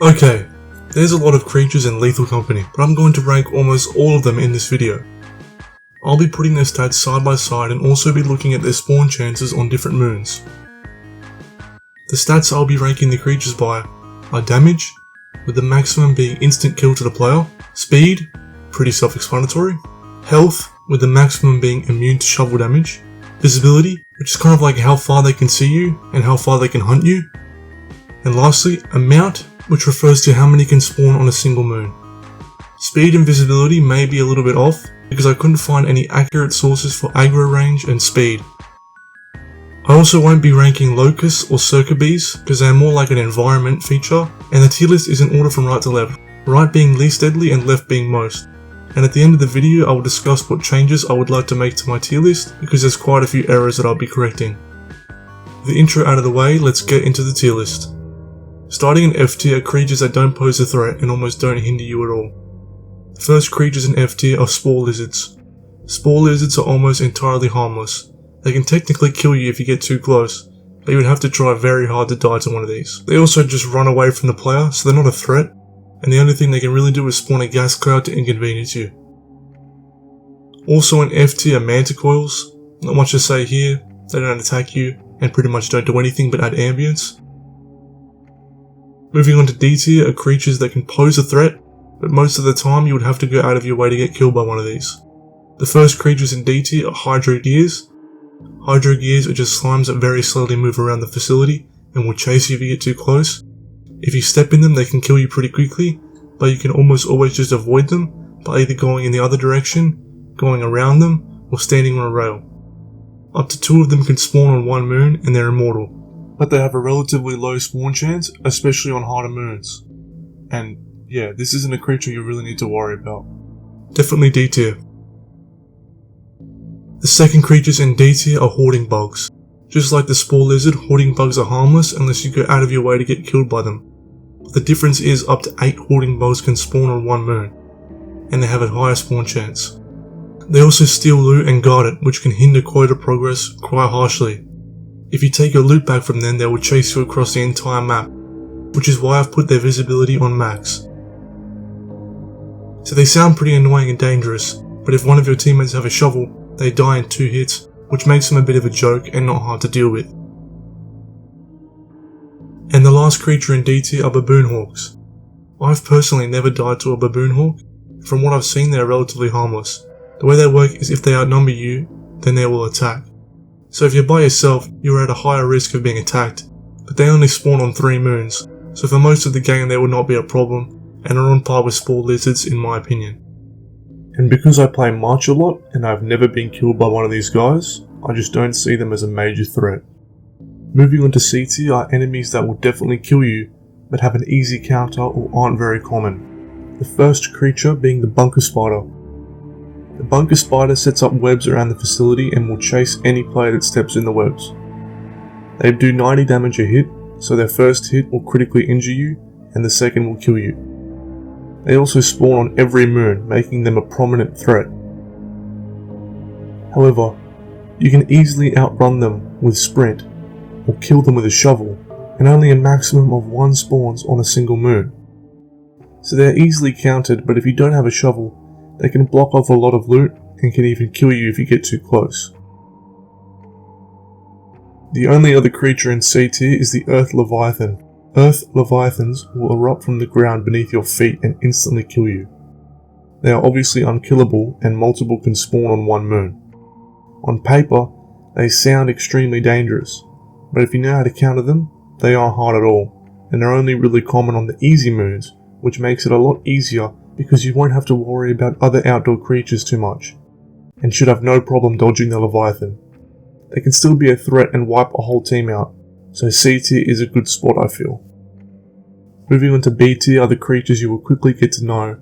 Okay, there's a lot of creatures in lethal company, but I'm going to rank almost all of them in this video. I'll be putting their stats side by side and also be looking at their spawn chances on different moons. The stats I'll be ranking the creatures by are damage, with the maximum being instant kill to the player, speed, pretty self-explanatory, health, with the maximum being immune to shovel damage, visibility, which is kind of like how far they can see you and how far they can hunt you, and lastly, amount, which refers to how many can spawn on a single moon. Speed and visibility may be a little bit off because I couldn't find any accurate sources for aggro range and speed. I also won't be ranking locusts or circa bees because they are more like an environment feature, and the tier list is in order from right to left, right being least deadly and left being most. And at the end of the video I will discuss what changes I would like to make to my tier list because there's quite a few errors that I'll be correcting. With the intro out of the way, let's get into the tier list. Starting in F tier are creatures that don't pose a threat and almost don't hinder you at all. The first creatures in F tier are Spore Lizards. Spore Lizards are almost entirely harmless. They can technically kill you if you get too close, but you would have to try very hard to die to one of these. They also just run away from the player, so they're not a threat, and the only thing they can really do is spawn a gas cloud to inconvenience you. Also in F tier are Manticoils. Not much to say here, they don't attack you, and pretty much don't do anything but add ambience. Moving on to D tier are creatures that can pose a threat, but most of the time you would have to go out of your way to get killed by one of these. The first creatures in D tier are Hydrogeres. Hydrogeres are just slimes that very slowly move around the facility and will chase you if you get too close. If you step in them they can kill you pretty quickly, but you can almost always just avoid them by either going in the other direction, going around them, or standing on a rail. Up to 2 of them can spawn on one moon and they're immortal, but they have a relatively low spawn chance, especially on harder moons. And yeah, this isn't a creature you really need to worry about. Definitely D tier. The second creatures in D tier are Hoarding Bugs. Just like the Spore Lizard, Hoarding Bugs are harmless unless you go out of your way to get killed by them. But the difference is up to 8 Hoarding Bugs can spawn on one moon, and they have a higher spawn chance. They also steal loot and guard it, which can hinder quota progress quite harshly. If you take your loot back from them, they will chase you across the entire map, which is why I've put their visibility on max. So they sound pretty annoying and dangerous, but if one of your teammates have a shovel, they die in 2 hits, which makes them a bit of a joke and not hard to deal with. And the last creature in D tier are Baboon Hawks. I've personally never died to a Baboon Hawk. From what I've seen, they are relatively harmless. The way they work is if they outnumber you, then they will attack. So if you're by yourself, you are at a higher risk of being attacked, but they only spawn on 3 moons, so for most of the game they will not be a problem, and are on par with Spore Lizards in my opinion. And because I play March a lot, and I've never been killed by one of these guys, I just don't see them as a major threat. Moving on to C tier are enemies that will definitely kill you, but have an easy counter or aren't very common. The first creature being the Bunker Spider. The Bunker Spider sets up webs around the facility and will chase any player that steps in the webs. They do 90 damage a hit, so their first hit will critically injure you, and the second will kill you. They also spawn on every moon, making them a prominent threat. However, you can easily outrun them with sprint, or kill them with a shovel, and only a maximum of 1 spawns on a single moon. So they are easily countered, but if you don't have a shovel, they can block off a lot of loot and can even kill you if you get too close. The only other creature in C tier is the Earth Leviathan. Earth Leviathans will erupt from the ground beneath your feet and instantly kill you. They are obviously unkillable and multiple can spawn on one moon. On paper, they sound extremely dangerous, but if you know how to counter them, they aren't hard at all, and they're only really common on the easy moons, which makes it a lot easier because you won't have to worry about other outdoor creatures too much, and should have no problem dodging the Leviathan. They can still be a threat and wipe a whole team out, so C tier is a good spot I feel. Moving on to B tier are the creatures you will quickly get to know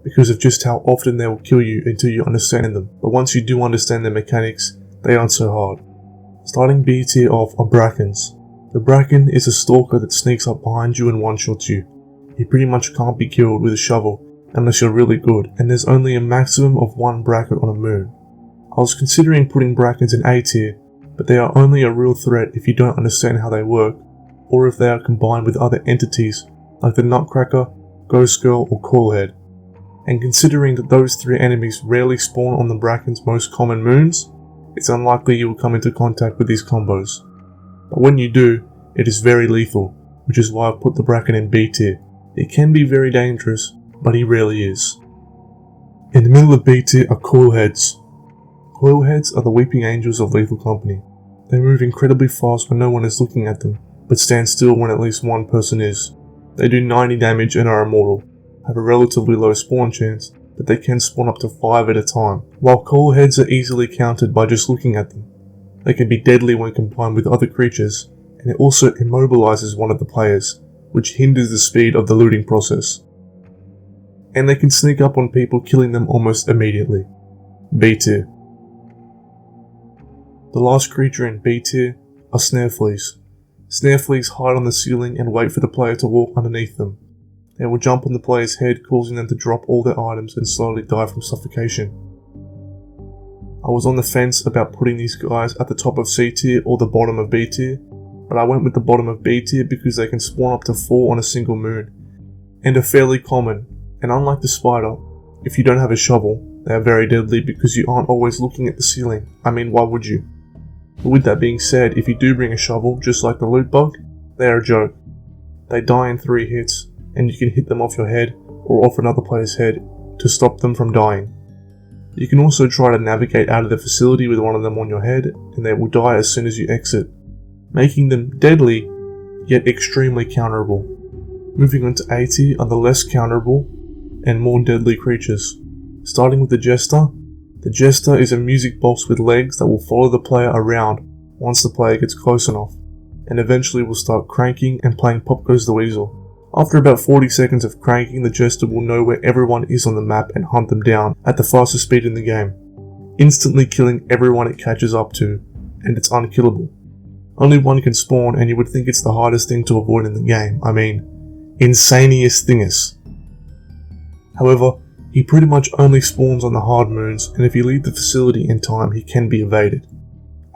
because of just how often they will kill you until you understand them, but once you do understand their mechanics, they aren't so hard. Starting B tier off are Brackens. The Bracken is a stalker that sneaks up behind you and one-shots you. He pretty much can't be killed with a shovel unless you're really good, and there's only a maximum of 1 bracket on a moon. I was considering putting Brackens in A tier, but they are only a real threat if you don't understand how they work, or if they are combined with other entities like the Nutcracker, Ghost Girl or Coilhead, and considering that those 3 enemies rarely spawn on the Bracken's most common moons, it's unlikely you will come into contact with these combos. But when you do, it is very lethal, which is why I've put the Bracken in B tier. It can be very dangerous, but he rarely is. In the middle of B tier are Coilheads. Coilheads are the weeping angels of lethal company. They move incredibly fast when no one is looking at them, but stand still when at least one person is. They do 90 damage and are immortal, have a relatively low spawn chance, but they can spawn up to 5 at a time. While Coilheads are easily countered by just looking at them, they can be deadly when combined with other creatures, and it also immobilizes one of the players, which hinders the speed of the looting process. And they can sneak up on people, killing them almost immediately. B tier. The last creature in B tier are Snare Fleas. Snare Fleas hide on the ceiling and wait for the player to walk underneath them. They will jump on the player's head, causing them to drop all their items and slowly die from suffocation. I was on the fence about putting these guys at the top of C tier or the bottom of B tier, but I went with the bottom of B tier because they can spawn up to 4 on a single moon, and are fairly common, and unlike the spider, if you don't have a shovel, they are very deadly because you aren't always looking at the ceiling. I mean, why would you? But with that being said, if you do bring a shovel, just like the loot bug, they are a joke. They die in 3 hits, and you can hit them off your head or off another player's head to stop them from dying. You can also try to navigate out of the facility with one of them on your head, and they will die as soon as you exit, making them deadly, yet extremely counterable. Moving on to A tier are the less counterable and more deadly creatures. Starting with the Jester. The Jester is a music box with legs that will follow the player around once the player gets close enough, and eventually will start cranking and playing Pop Goes the Weasel. After about 40 seconds of cranking, the Jester will know where everyone is on the map and hunt them down at the fastest speed in the game, instantly killing everyone it catches up to, and it's unkillable. Only one can spawn, and you would think it's the hardest thing to avoid in the game. I mean, insaniest thingus. However, he pretty much only spawns on the hard moons, and if you leave the facility in time, he can be evaded.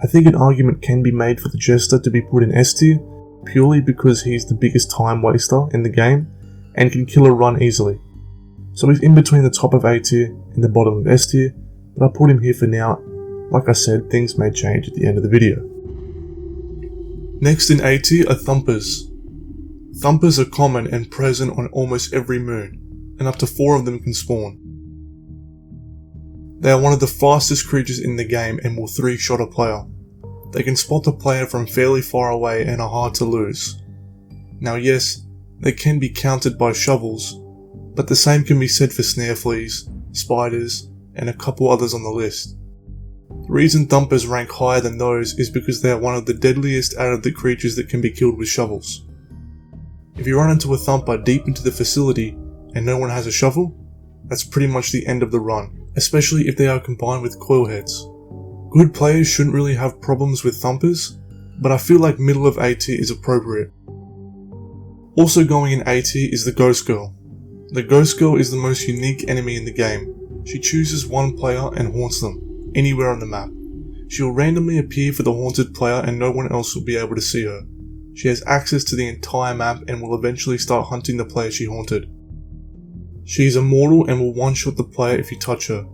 I think an argument can be made for the Jester to be put in S tier, purely because he's the biggest time waster in the game, and can kill a run easily. So he's in between the top of A tier and the bottom of S tier, but I put him here for now. Like I said, things may change at the end of the video. Next in A tier are Thumpers. Thumpers are common and present on almost every moon, and up to 4 of them can spawn. They are one of the fastest creatures in the game and will 3-shot a player. They can spot the player from fairly far away and are hard to lose. Now yes, they can be countered by shovels, but the same can be said for Snare Fleas, spiders, and a couple others on the list. The reason Thumpers rank higher than those is because they are one of the deadliest out of the creatures that can be killed with shovels. If you run into a Thumper deep into the facility and no one has a shovel, that's pretty much the end of the run, especially if they are combined with Coilheads. Good players shouldn't really have problems with Thumpers, but I feel like middle of A tier is appropriate. Also going in A tier is the Ghost Girl. The Ghost Girl is the most unique enemy in the game. She chooses one player and haunts them, anywhere on the map. She will randomly appear for the haunted player and no one else will be able to see her. She has access to the entire map and will eventually start hunting the player she haunted. She is immortal and will one-shot the player if you touch her.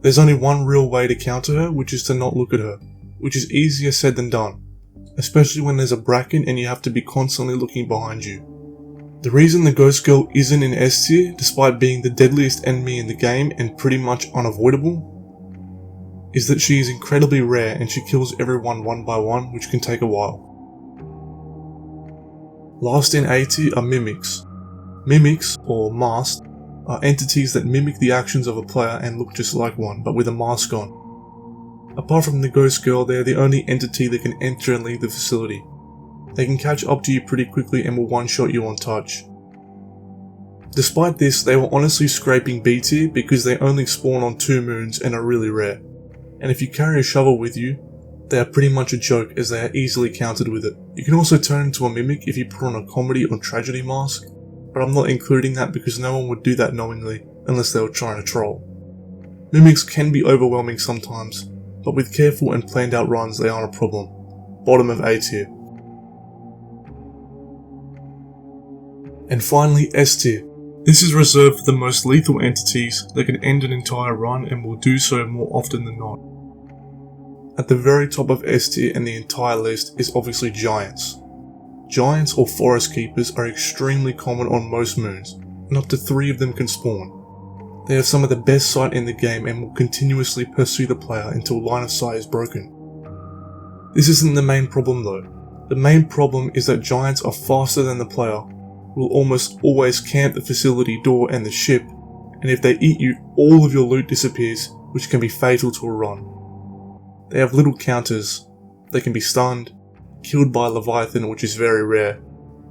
There's only one real way to counter her, which is to not look at her, which is easier said than done, especially when there's a Bracken and you have to be constantly looking behind you. The reason the Ghost Girl isn't in S tier, despite being the deadliest enemy in the game and pretty much unavoidable, is that she is incredibly rare and she kills everyone one by one, which can take a while. Last in A tier are Mimics. Mimics, or masked, are entities that mimic the actions of a player and look just like one, but with a mask on. Apart from the Ghost Girl, they are the only entity that can enter and leave the facility. They can catch up to you pretty quickly and will one-shot you on touch. Despite this, they were honestly scraping B tier because they only spawn on 2 moons and are really rare. And if you carry a shovel with you, they are pretty much a joke as they are easily countered with it. You can also turn into a mimic if you put on a comedy or tragedy mask, but I'm not including that because no one would do that knowingly unless they were trying to troll. Mimics can be overwhelming sometimes, but with careful and planned out runs they aren't a problem. Bottom of A tier. And finally, S tier. This is reserved for the most lethal entities that can end an entire run and will do so more often than not. At the very top of S tier in the entire list is obviously giants. Giants or forest keepers are extremely common on most moons, and up to 3 of them can spawn. They have some of the best sight in the game and will continuously pursue the player until line of sight is broken. This isn't the main problem though. The main problem is that giants are faster than the player, will almost always camp the facility door and the ship, and if they eat you, all of your loot disappears, which can be fatal to a run. They have little counters, they can be stunned, killed by a Leviathan, which is very rare,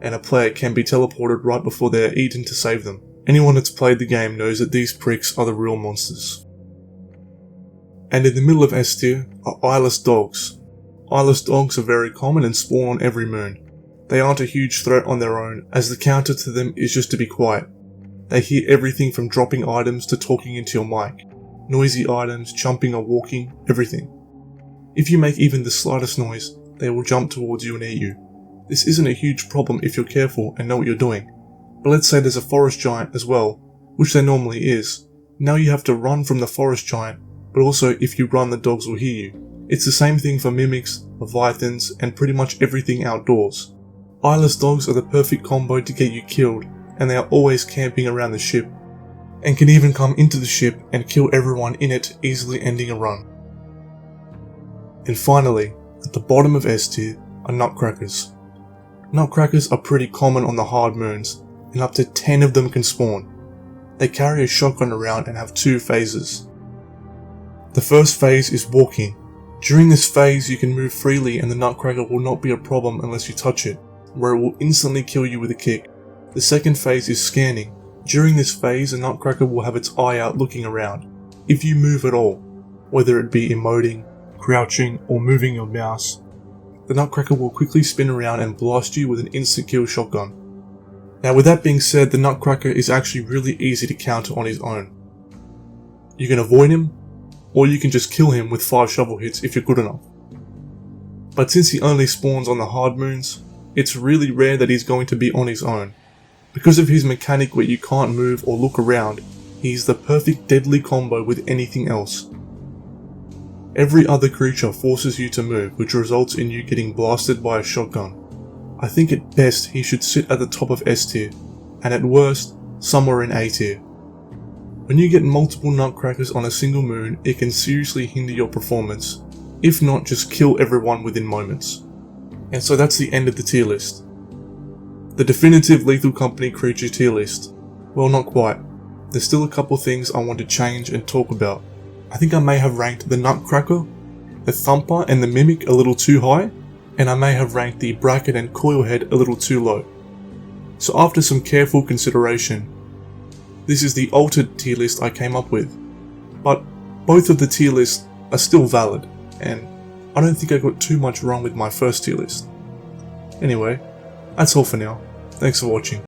and a player can be teleported right before they are eaten to save them. Anyone that's played the game knows that these pricks are the real monsters. And in the middle of S tier are Eyeless Dogs. Eyeless Dogs are very common and spawn on every moon. They aren't a huge threat on their own, as the counter to them is just to be quiet. They hear everything from dropping items to talking into your mic. Noisy items, jumping or walking, everything. If you make even the slightest noise, they will jump towards you and eat you. This isn't a huge problem if you're careful and know what you're doing. But let's say there's a forest giant as well, which there normally is. Now you have to run from the forest giant, but also if you run the dogs will hear you. It's the same thing for mimics, leviathans, and pretty much everything outdoors. Eyeless Dogs are the perfect combo to get you killed, and they are always camping around the ship, and can even come into the ship and kill everyone in it, easily ending a run. And finally, at the bottom of S tier are Nutcrackers. Nutcrackers are pretty common on the hard moons, and up to 10 of them can spawn. They carry a shotgun around and have 2 phases. The first phase is walking. During this phase you can move freely and the Nutcracker will not be a problem unless you touch it, where it will instantly kill you with a kick. The second phase is scanning. During this phase, the Nutcracker will have its eye out looking around. If you move at all, whether it be emoting, crouching, or moving your mouse, the Nutcracker will quickly spin around and blast you with an instant kill shotgun. Now with that being said, the Nutcracker is actually really easy to counter on his own. You can avoid him, or you can just kill him with 5 shovel hits if you're good enough. But since he only spawns on the hard moons, it's really rare that he's going to be on his own. Because of his mechanic where you can't move or look around, he's the perfect deadly combo with anything else. Every other creature forces you to move, which results in you getting blasted by a shotgun. I think at best he should sit at the top of S tier, and at worst, somewhere in A tier. When you get multiple Nutcrackers on a single moon, it can seriously hinder your performance, if not just kill everyone within moments. And so that's the end of the tier list. The definitive Lethal Company creature tier list. Well, not quite. There's still a couple things I want to change and talk about. I think I may have ranked the Nutcracker, the Thumper and the Mimic a little too high, and I may have ranked the Bracken and Coilhead a little too low. So after some careful consideration, this is the altered tier list I came up with. But both of the tier lists are still valid, and I don't think I got too much wrong with my first tier list. Anyway, that's all for now. Thanks for watching.